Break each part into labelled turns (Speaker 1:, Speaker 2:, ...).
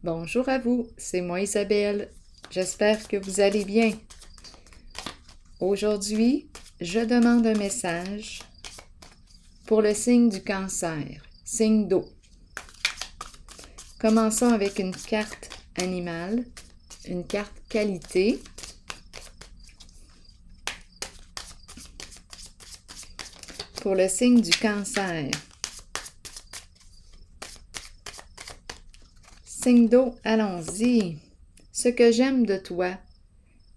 Speaker 1: Bonjour à vous, c'est moi Isabelle. J'espère que vous allez bien. Aujourd'hui, je demande un message pour le signe du cancer, signe d'eau. Commençons avec une carte animale, une carte qualité. Pour le signe du cancer. Signe d'eau, allons-y. Ce que j'aime de toi,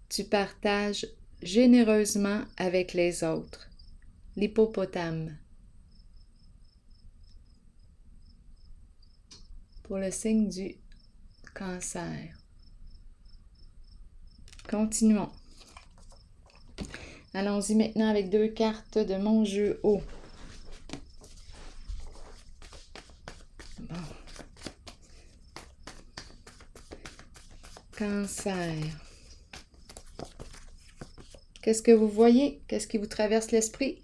Speaker 1: tu partages généreusement avec les autres. L'hippopotame. Pour le signe du cancer. Continuons. Allons-y maintenant avec deux cartes de mon jeu haut. Bon. Cancer. Qu'est-ce que vous voyez? Qu'est-ce qui vous traverse l'esprit?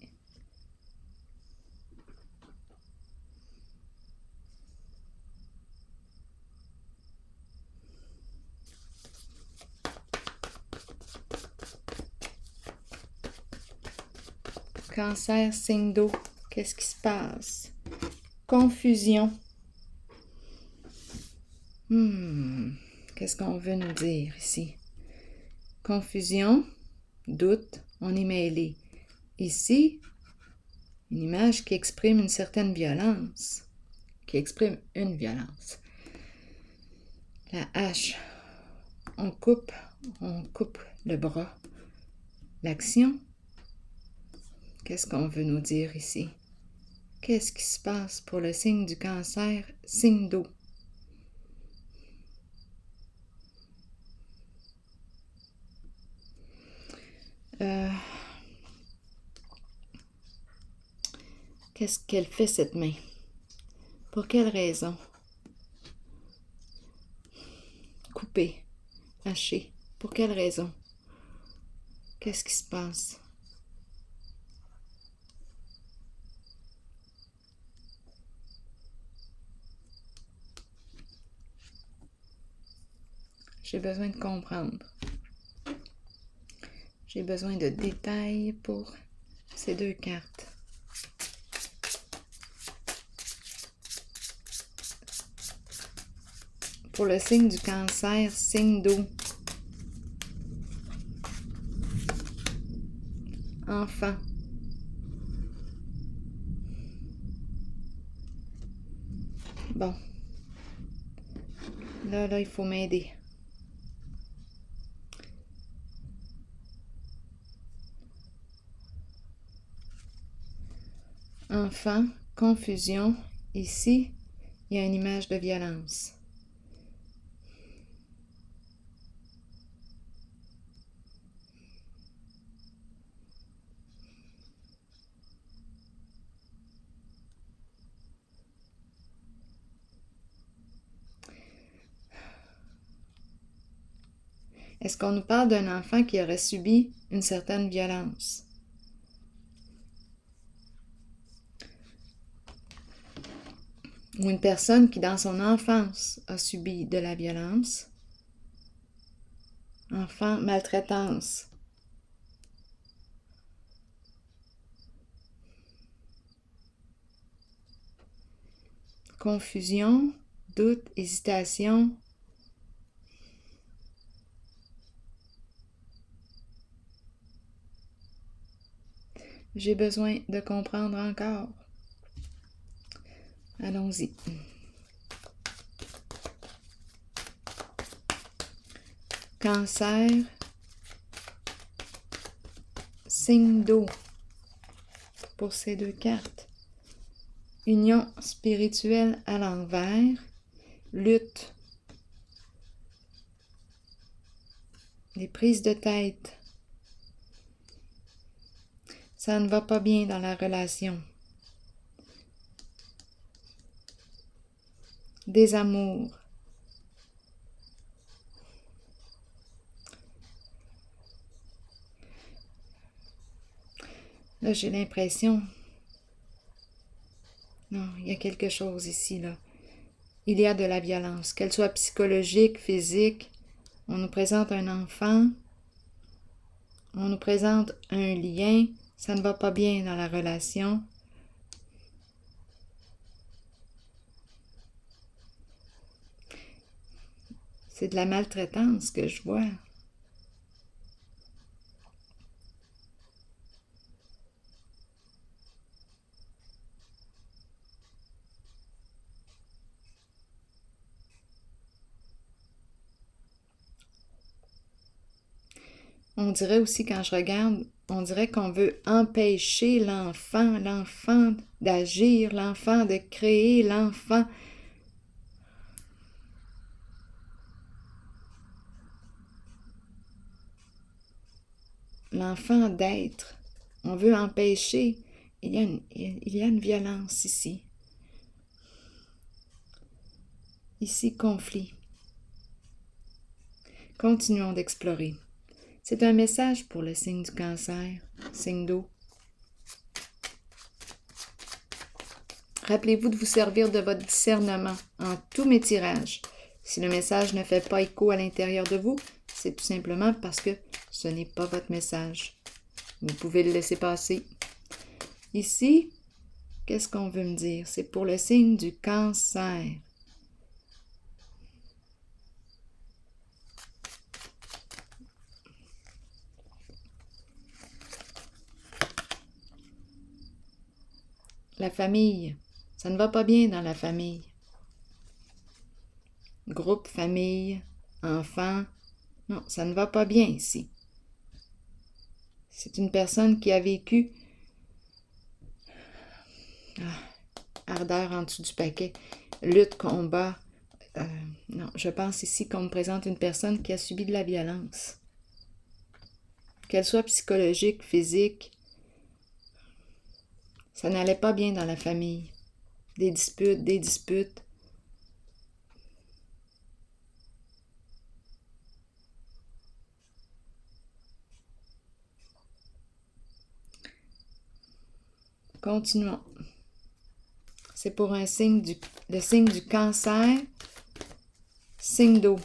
Speaker 1: Cancer, signe d'eau. Qu'est-ce qui se passe? Confusion. Qu'est-ce qu'on veut nous dire ici? Confusion, doute, on est mêlé. Ici, une image qui exprime une certaine violence. Qui exprime une violence. La hache. On coupe le bras. L'action. Qu'est-ce qu'on veut nous dire ici? Qu'est-ce qui se passe pour le signe du cancer, signe d'eau? Qu'est-ce qu'elle fait cette main? Pour quelle raison? Couper, hacher. Pour quelle raison? Qu'est-ce qui se passe? J'ai besoin de comprendre. J'ai besoin de détails pour ces deux cartes. Pour le signe du cancer, signe d'eau. Enfant. Bon. Là, il faut m'aider. Enfant, confusion. Ici, il y a une image de violence. Est-ce qu'on nous parle d'un enfant qui aurait subi une certaine violence? Ou une personne qui, dans son enfance, a subi de la violence? Enfant, maltraitance. Confusion, doute, hésitation. J'ai besoin de comprendre encore. Allons-y. Cancer, signe d'eau pour ces deux cartes. Union spirituelle à l'envers, lutte, des prises de tête. Ça ne va pas bien dans la relation. Désamour. Là, j'ai l'impression... Non, il y a quelque chose ici, là. il y a de la violence, qu'elle soit psychologique, physique. On nous présente un enfant, on nous présente un lien, ça ne va pas bien dans la relation. C'est de la maltraitance que je vois. On dirait aussi, quand je regarde, on dirait qu'on veut empêcher l'enfant d'agir, l'enfant de créer, l'enfant d'être. On veut empêcher. Il y a une violence ici. Ici, conflit. Continuons d'explorer. C'est un message pour le signe du Cancer, signe d'eau. Rappelez-vous de vous servir de votre discernement en tous mes tirages. Si le message ne fait pas écho à l'intérieur de vous, c'est tout simplement parce que ce n'est pas votre message. Vous pouvez le laisser passer. Ici, qu'est-ce qu'on veut me dire? C'est pour le signe du Cancer. La famille. Ça ne va pas bien dans la famille. Groupe, famille, enfants. Non, ça ne va pas bien ici. C'est une personne qui a vécu ardeur en dessous du paquet, lutte, combat. Non, je pense ici qu'on me présente une personne qui a subi de la violence. Qu'elle soit psychologique, physique, ça n'allait pas bien dans la famille. Des disputes. Continuons. C'est pour le signe du Cancer, signe d'eau.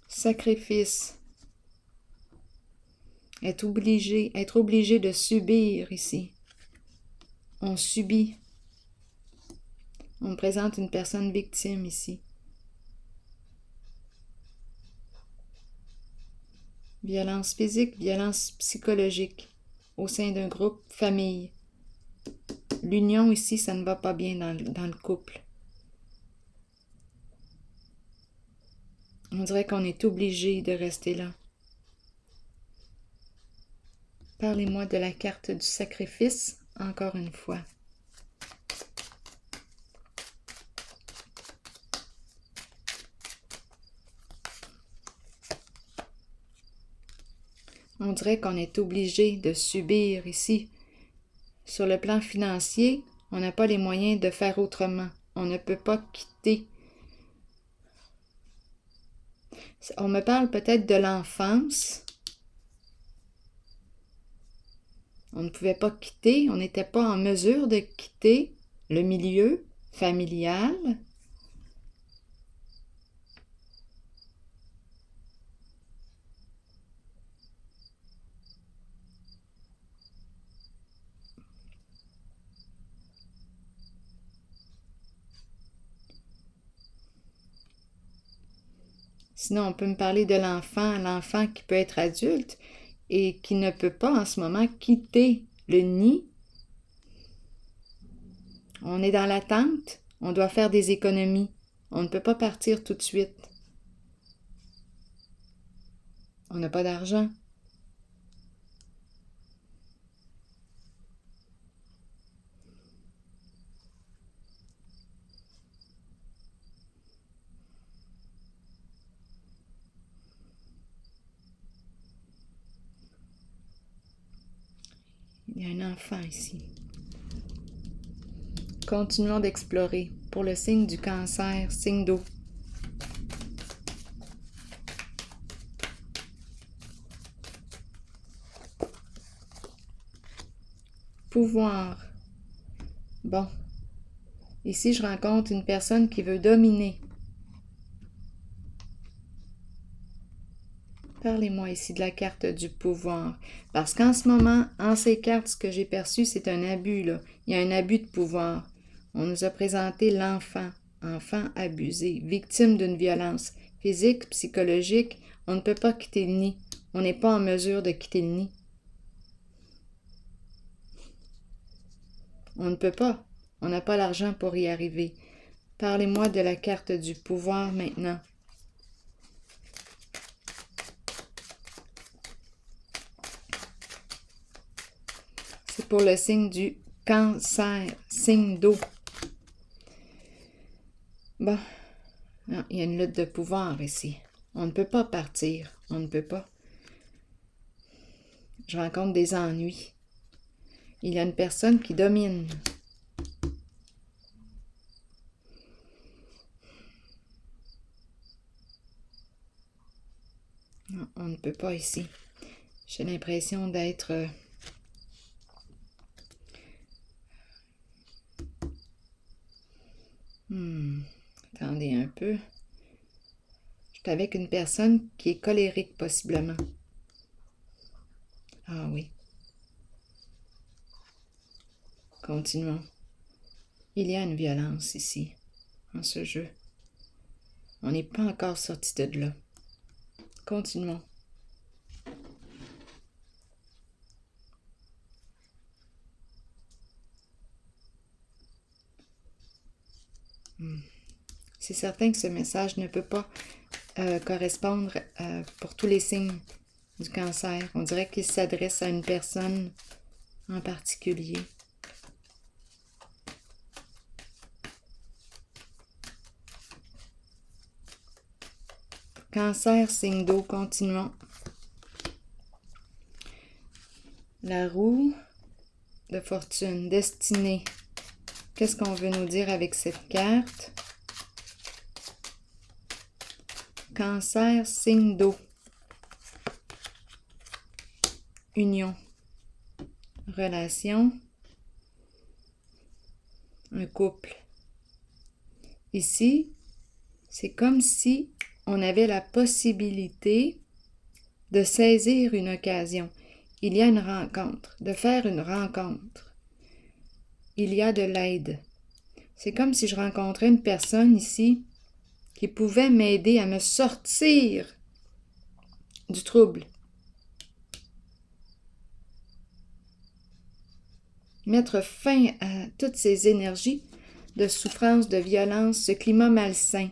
Speaker 1: Sacrifice. Être obligé de subir ici. On subit. On me présente une personne victime ici. Violence physique, violence psychologique au sein d'un groupe, famille. L'union ici, ça ne va pas bien dans le couple. On dirait qu'on est obligé de rester là. Parlez-moi de la carte du sacrifice, encore une fois. On dirait qu'on est obligé de subir ici. Sur le plan financier, on n'a pas les moyens de faire autrement. On ne peut pas quitter. On me parle peut-être de l'enfance. On ne pouvait pas quitter, on n'était pas en mesure de quitter le milieu familial. Sinon, on peut me parler de l'enfant qui peut être adulte et qui ne peut pas en ce moment quitter le nid. On est dans l'attente, on doit faire des économies. On ne peut pas partir tout de suite. On n'a pas d'argent. Il y a un enfant ici. Continuons d'explorer pour le signe du Cancer, signe d'eau. pouvoir. Bon. Ici, je rencontre une personne qui veut dominer. Parlez-moi ici de la carte du pouvoir. Parce qu'en ce moment, en ces cartes, ce que j'ai perçu, c'est un abus, là. Il y a un abus de pouvoir. On nous a présenté l'enfant, enfant abusé, victime d'une violence physique, psychologique. On ne peut pas quitter le nid. On n'est pas en mesure de quitter le nid. On ne peut pas. On n'a pas l'argent pour y arriver. Parlez-moi de la carte du pouvoir maintenant. C'est pour le signe du Cancer, signe d'eau. Bon, non, il y a une lutte de pouvoir ici. On ne peut pas partir. On ne peut pas. Je rencontre des ennuis. Il y a une personne qui domine. Non, on ne peut pas ici. J'ai l'impression d'être... Attendez un peu. Je suis avec une personne qui est colérique, possiblement. Ah oui. Continuons. Il y a une violence ici, en ce jeu. On n'est pas encore sorti de là. Continuons. C'est certain que ce message ne peut pas correspondre pour tous les signes du cancer. On dirait qu'il s'adresse à une personne en particulier. Cancer, signe d'eau, continuons. La roue de fortune, destinée. Qu'est-ce qu'on veut nous dire avec cette carte? Cancer, signe d'eau. Union. Relation. Un couple. Ici, c'est comme si on avait la possibilité de saisir une occasion. Il y a une rencontre, de faire une rencontre. Il y a de l'aide. C'est comme si je rencontrais une personne ici qui pouvait m'aider à me sortir du trouble. Mettre fin à toutes ces énergies de souffrance, de violence, ce climat malsain.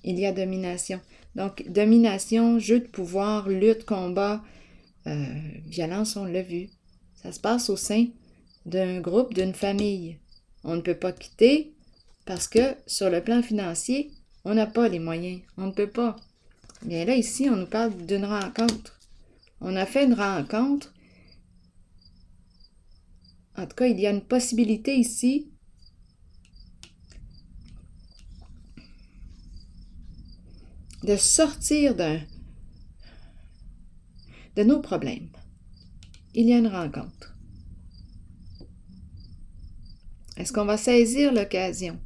Speaker 1: Il y a domination. Donc, domination, jeu de pouvoir, lutte, combat, violence, on l'a vu. Ça se passe au sein d'un groupe, d'une famille. On ne peut pas quitter parce que sur le plan financier, on n'a pas les moyens. On ne peut pas. Bien là, ici, on nous parle d'une rencontre. On a fait une rencontre. En tout cas, il y a une possibilité ici de sortir de nos problèmes. Il y a une rencontre. Est-ce qu'on va saisir l'occasion?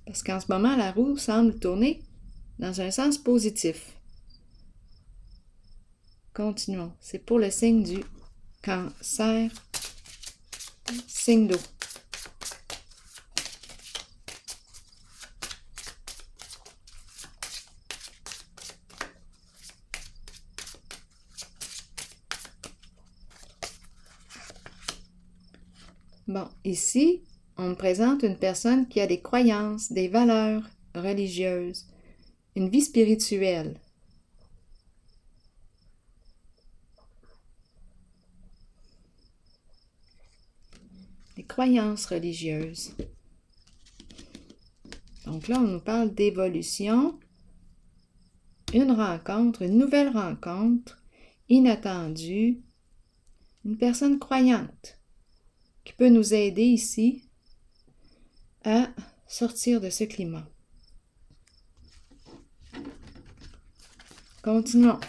Speaker 1: Parce qu'en ce moment, la roue semble tourner dans un sens positif. Continuons. C'est pour le signe du Cancer, signe d'eau. Bon, ici, on me présente une personne qui a des croyances, des valeurs religieuses, une vie spirituelle. Des croyances religieuses. Donc là, on nous parle d'évolution, une rencontre, une nouvelle rencontre, inattendue, une personne croyante qui peut nous aider ici à sortir de ce climat. Continuons.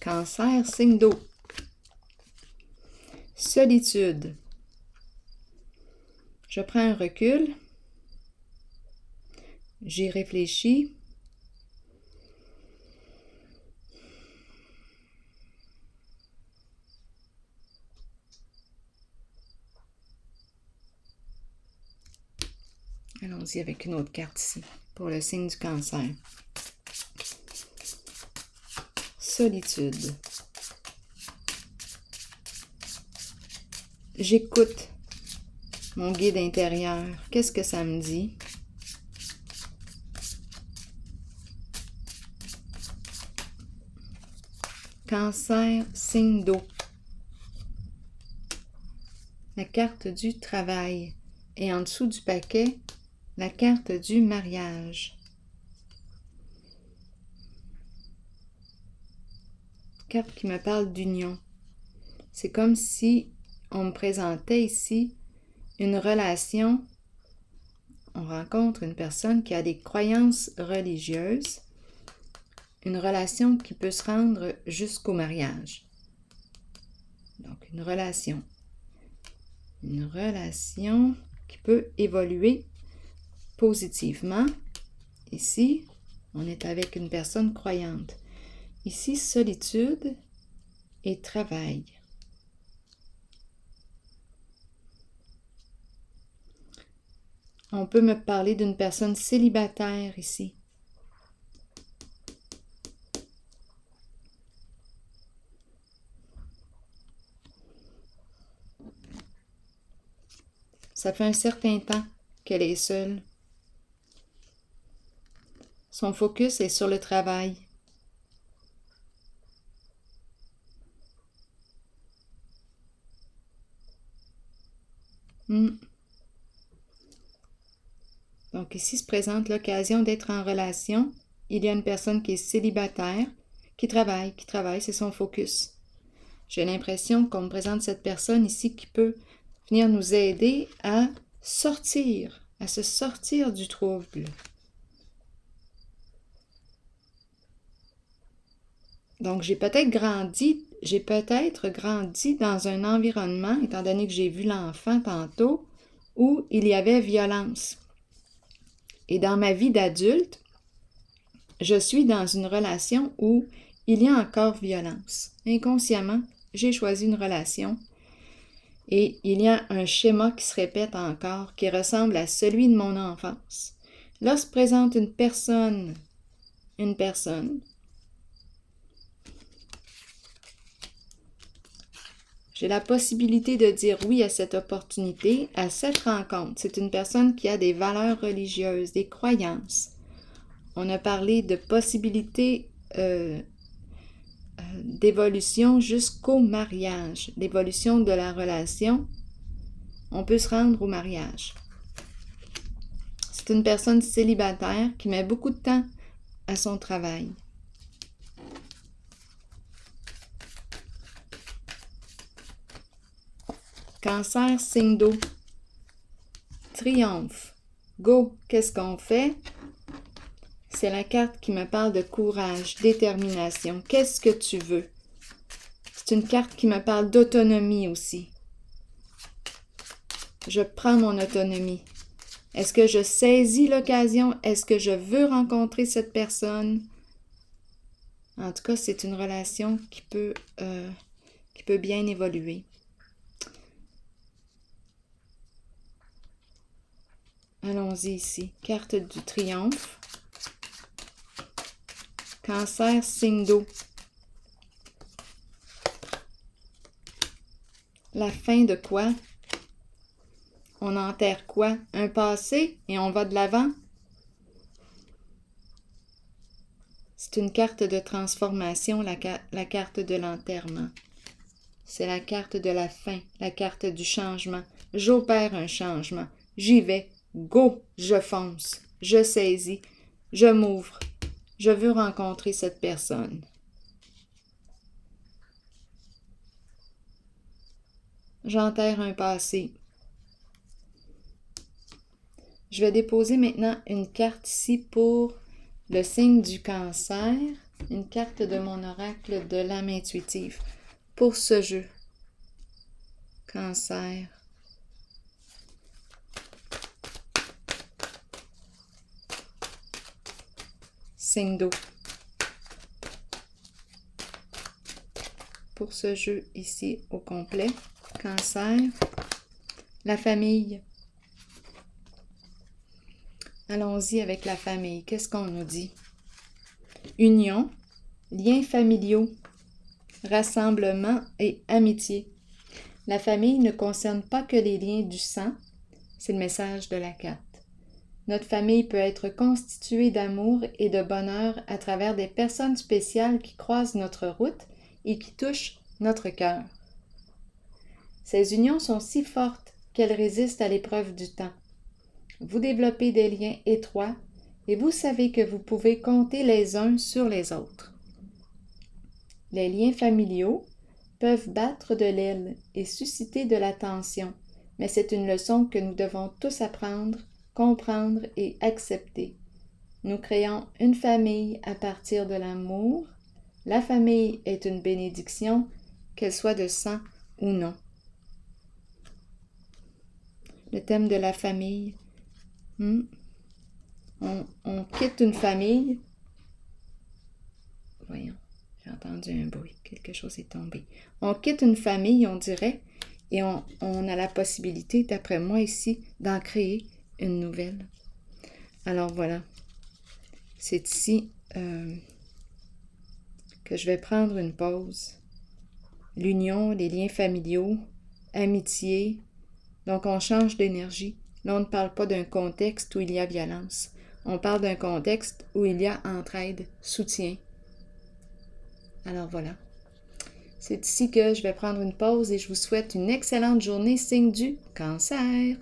Speaker 1: Cancer, signe d'eau. Solitude. Je prends un recul. J'y réfléchis. Allons-y avec une autre carte ici, pour le signe du Cancer. Solitude. J'écoute mon guide intérieur. Qu'est-ce que ça me dit? Cancer, signe d'eau. La carte du travail. Et en dessous du paquet, la carte du mariage. Carte qui me parle d'union. C'est comme si on me présentait ici une relation. On rencontre une personne qui a des croyances religieuses. Une relation qui peut se rendre jusqu'au mariage. Donc, une relation. Une relation qui peut évoluer positivement. Ici, on est avec une personne croyante. Ici, solitude et travail. On peut me parler d'une personne célibataire ici. Ça fait un certain temps qu'elle est seule. Son focus est sur le travail. Donc ici se présente l'occasion d'être en relation. Il y a une personne qui est célibataire, qui travaille, c'est son focus. J'ai l'impression qu'on me présente cette personne ici qui peut venir nous aider à se sortir du trouble. Donc, j'ai peut-être grandi dans un environnement, étant donné que j'ai vu l'enfant tantôt, où il y avait violence. Et dans ma vie d'adulte, je suis dans une relation où il y a encore violence. Inconsciemment, j'ai choisi une relation et il y a un schéma qui se répète encore, qui ressemble à celui de mon enfance. Là se présente une personne. J'ai la possibilité de dire oui à cette opportunité, à cette rencontre. C'est une personne qui a des valeurs religieuses, des croyances. On a parlé de possibilités d'évolution jusqu'au mariage, d'évolution de la relation. On peut se rendre au mariage. C'est une personne célibataire qui met beaucoup de temps à son travail. Cancer, signe d'eau. Triomphe. Go, qu'est-ce qu'on fait? C'est la carte qui me parle de courage, détermination. Qu'est-ce que tu veux? C'est une carte qui me parle d'autonomie aussi. Je prends mon autonomie. Est-ce que je saisis l'occasion? Est-ce que je veux rencontrer cette personne? En tout cas, c'est une relation qui peut bien évoluer. Allons-y ici. Carte du triomphe. Cancer, signe d'eau. La fin de quoi? On enterre quoi? Un passé et on va de l'avant? C'est une carte de transformation, la carte de l'enterrement. C'est la carte de la fin, la carte du changement. J'opère un changement. J'y vais. Go! Je fonce. Je saisis. Je m'ouvre. Je veux rencontrer cette personne. J'enterre un passé. Je vais déposer maintenant une carte ici pour le signe du Cancer. Une carte de mon oracle de l'âme intuitive. Pour ce jeu, Cancer. Signe d'eau. Pour ce jeu ici au complet, Cancer. La famille. Allons-y avec la famille. Qu'est-ce qu'on nous dit? Union, liens familiaux, rassemblement et amitié. La famille ne concerne pas que les liens du sang, c'est le message de la carte. Notre famille peut être constituée d'amour et de bonheur à travers des personnes spéciales qui croisent notre route et qui touchent notre cœur. Ces unions sont si fortes qu'elles résistent à l'épreuve du temps. Vous développez des liens étroits et vous savez que vous pouvez compter les uns sur les autres. Les liens familiaux peuvent battre de l'aile et susciter de la tension, mais c'est une leçon que nous devons tous apprendre, comprendre et accepter. Nous créons une famille à partir de l'amour. La famille est une bénédiction, qu'elle soit de sang ou non. Le thème de la famille. On quitte une famille. Voyons, j'ai entendu un bruit. Quelque chose est tombé. On quitte une famille, on dirait, et on a la possibilité, d'après moi ici, d'en créer une nouvelle. Alors voilà. C'est ici que je vais prendre une pause. L'union, les liens familiaux, amitié. Donc on change d'énergie. Là, on ne parle pas d'un contexte où il y a violence. On parle d'un contexte où il y a entraide, soutien. Alors voilà. C'est ici que je vais prendre une pause et je vous souhaite une excellente journée, signe du Cancer.